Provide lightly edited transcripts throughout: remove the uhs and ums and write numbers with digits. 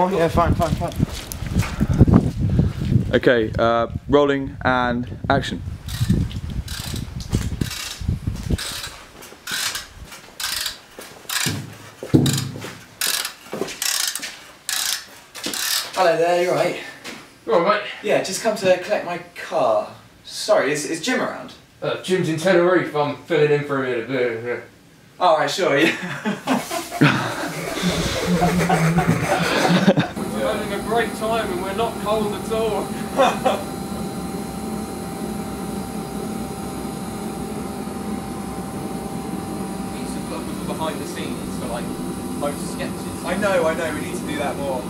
more? Yeah, fine. Okay, rolling and action. Hello there, you alright? You alright, mate? Yeah, just come to collect my car. Sorry, is Jim around? Jim's in Tenerife, I'm filling in for him in a bit. Alright, sure, yeah. We're having a great time and we're not cold at all. We used to vlog with the behind the scenes for like most sketches. I know, we need to do that more.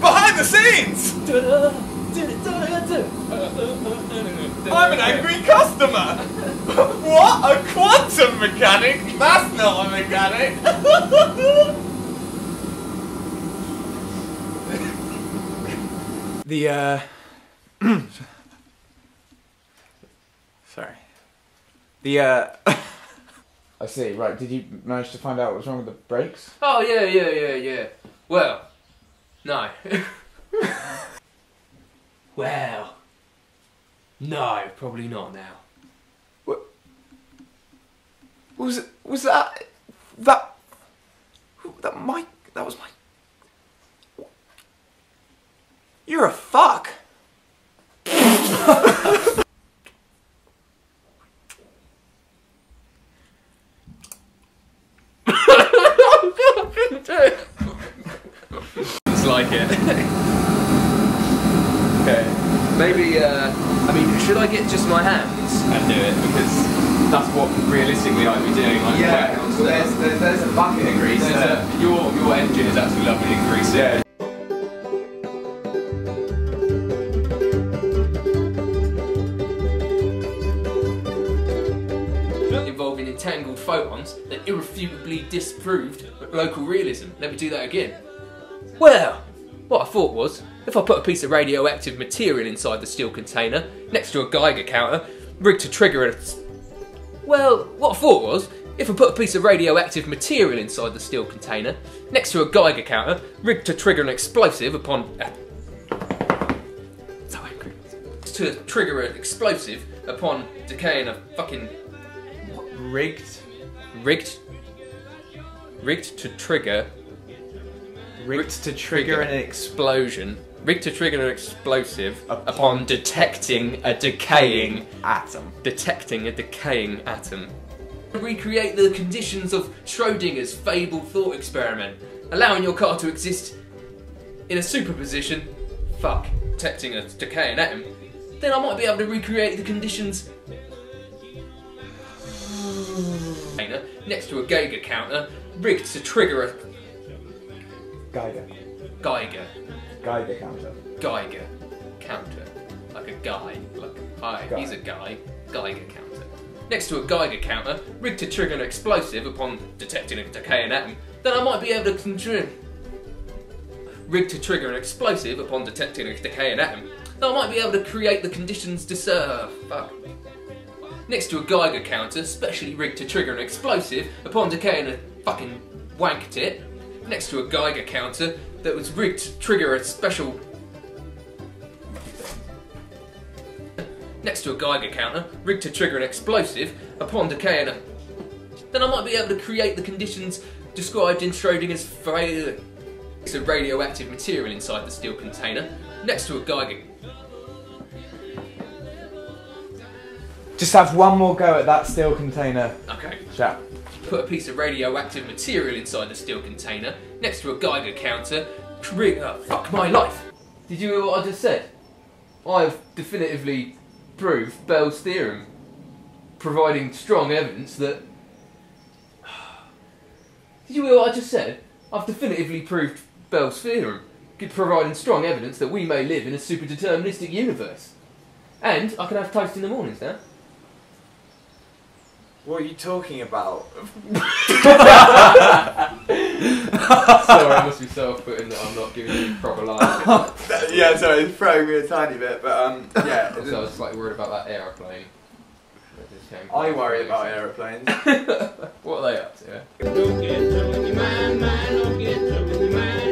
Behind the scenes! I'm an angry customer! What? A quantum mechanic? That's not a mechanic! Sorry. I see, right, did you manage to find out what was wrong with the brakes? Oh yeah. Well, no. Well, no, probably not now. What? Was that that was my... You're a fuck! It's like it. Okay. Maybe, I mean, should I get just my hands and do it? Because that's what realistically I'd be doing. Like, Yeah, there's a bucket of grease there. Your engine is actually lovely and greasy. Yeah. Involving entangled photons that irrefutably disproved local realism. Let me do that again. Well, what I thought was, if I put a piece of radioactive material inside the steel container, next to a Geiger counter, rigged to trigger a... Well, what I thought was, if I put a piece of radioactive material inside the steel container, next to a Geiger counter, rigged to trigger an explosive upon... So angry. To trigger an explosive upon decaying a fucking... Rigged to trigger... Rigged to trigger an explosion. Rigged to trigger an explosive upon detecting a decaying atom. Detecting a decaying atom. Recreate the conditions of Schrodinger's fabled thought experiment, allowing your car to exist in a superposition. Fuck. Detecting a decaying atom. Then I might be able to recreate the conditions next to a Geiger counter, rigged to trigger a Geiger counter. counter. Like a guy. Like, hi, Guy. he's a guy. Geiger counter. Next to a Geiger counter, rigged to trigger an explosive upon detecting a decaying atom, then I might be able to rigged to trigger an explosive upon detecting a decaying atom, then I might be able to create the conditions to fuck. Next to a Geiger counter, specially rigged to trigger an explosive upon decaying a fucking wank tit. Next to a Geiger counter that was rigged to trigger a special... Next to a Geiger counter, rigged to trigger an explosive upon decaying a... Then I might be able to create the conditions described in Schrodinger's It's a radioactive material inside the steel container. Next to a Geiger... Just have one more go at that steel container. Okay. Chat. Put a piece of radioactive material inside the steel container, next to a Geiger counter, fuck my life! Did you hear what I just said? I've definitively proved Bell's theorem, providing strong evidence that... Did you hear what I just said? I've definitively proved Bell's theorem, providing strong evidence that we may live in a superdeterministic universe. And I can have toast in the mornings now. What are you talking about? Sorry, I must be self-putting that I'm not giving you proper lines. Yeah, sorry, it's throwing me a tiny bit, but yeah. Also, I was slightly worried about that aeroplane. I worry about aeroplanes. What are they up to? Don't get trouble in your mind, don't get trouble in your mind.